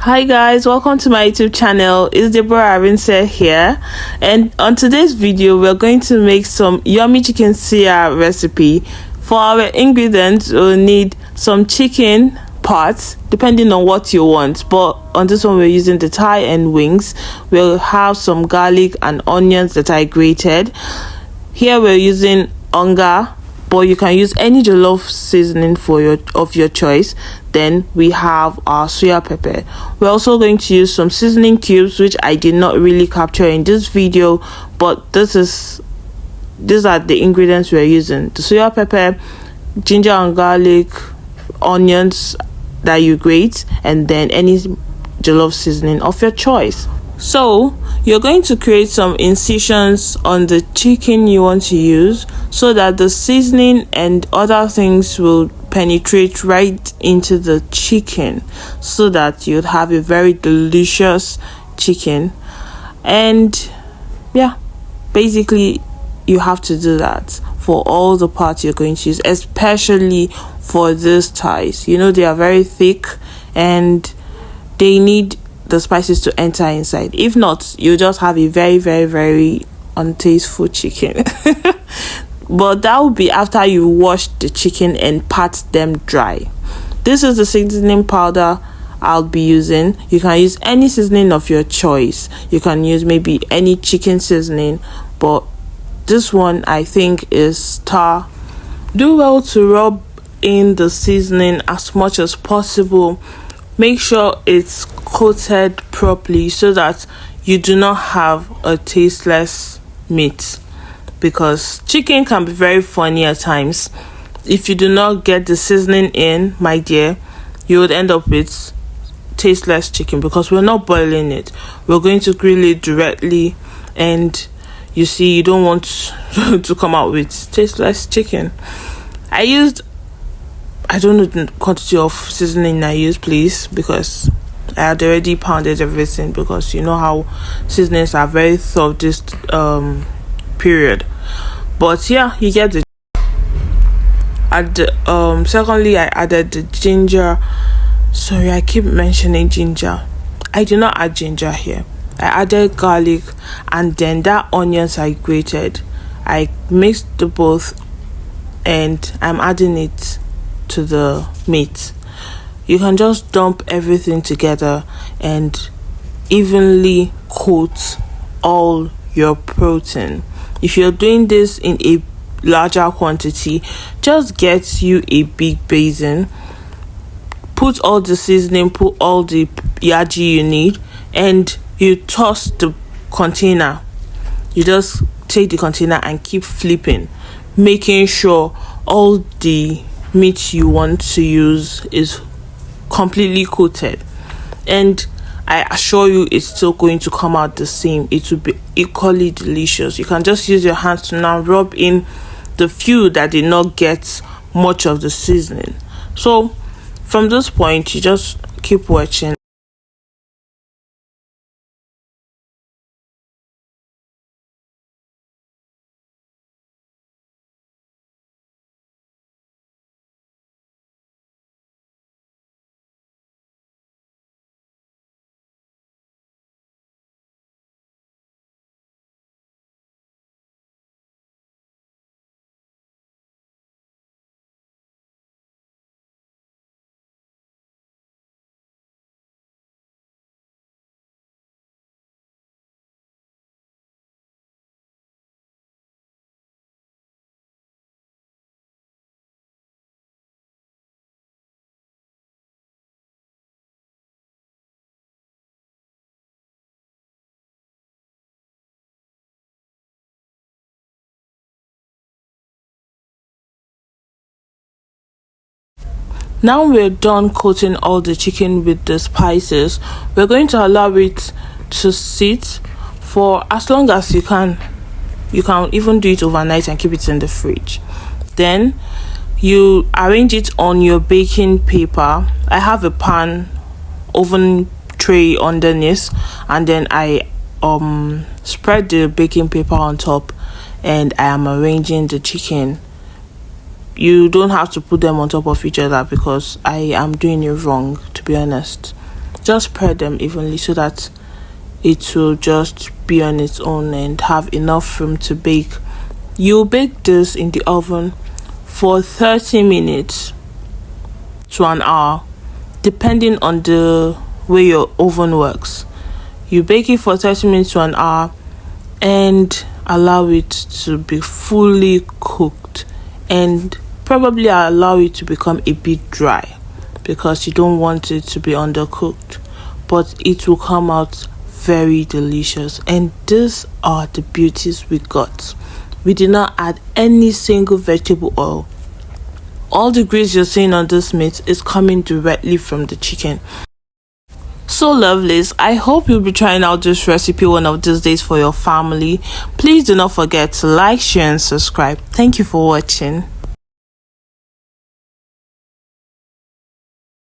Hi guys, welcome to my YouTube channel. It's Deborah Arinse here, and on today's video we're going to make some yummy chicken suya recipe. For our ingredients, we'll need some chicken parts depending on what you want, but on this one we're using the thigh and wings. We'll have some garlic and onions that I grated. Here we're using onga, but you can use any jollof seasoning of your choice. Then we have our suya pepper. We're also going to use some seasoning cubes, which I did not really capture in this video, but these are the ingredients we're using: the suya pepper, ginger and garlic, onions that you grate, and then any jollof seasoning of your choice. So you're going to create some incisions on the chicken you want to use so that the seasoning and other things will penetrate right into the chicken, so that you'd have a very delicious chicken. And yeah, basically you have to do that for all the parts you're going to use, especially for these thighs. You know, they are very thick and they need the spices to enter inside. If not, you just have a very, very, very untasteful chicken. But that will be after you wash the chicken and pat them dry. This is the seasoning powder I'll be using. You can use any seasoning of your choice. You can use maybe any chicken seasoning, but this one I think is star. Do well to rub in the seasoning as much as possible. Make sure it's coated properly so that you do not have a tasteless meat, because chicken can be very funny at times. If you do not get the seasoning in, my dear, you would end up with tasteless chicken, because we're not boiling it, we're going to grill it directly, and you see, you don't want to come out with tasteless chicken. I don't know the quantity of seasoning I used, please, because I had already pounded everything, because you know how seasonings are very tough this period. But yeah, you get the secondly, I added the ginger. Sorry, I keep mentioning ginger. I did not add ginger here. I added garlic, and then that onions I grated. I mixed the both, and I'm adding it to the meat. You can just dump everything together and evenly coat all your protein. If you're doing this in a larger quantity, just get you a big basin, put all the seasoning, put all the yaji you need, and you toss the container. You just take the container and keep flipping, making sure all the meat you want to use is completely coated. And I assure you, it's still going to come out the same. It will be equally delicious. You can just use your hands to now rub in the few that did not get much of the seasoning. So from this point, you just keep watching. Now we're done coating all the chicken with the spices. We're going to allow it to sit for as long as you can. You can even do it overnight and keep it in the fridge. Then you arrange it on your baking paper. I have a pan, oven tray underneath, and then I spread the baking paper on top, and I am arranging the chicken. You don't have to put them on top of each other, because I am doing it wrong, to be honest. just spread them evenly so that it will just be on its own and have enough room to bake. You bake this in the oven for 30 minutes to an hour, depending on the way your oven works. You bake it for 30 minutes to an hour and allow it to be fully cooked, and probably allow it to become a bit dry because you don't want it to be undercooked, but it will come out very delicious. And these are the beauties we got. We did not add any single vegetable oil. All the grease you're seeing on this meat is coming directly from the chicken. So lovelies, I hope you'll be trying out this recipe one of these days for your family. Please do not forget to like, share and subscribe. Thank you for watching.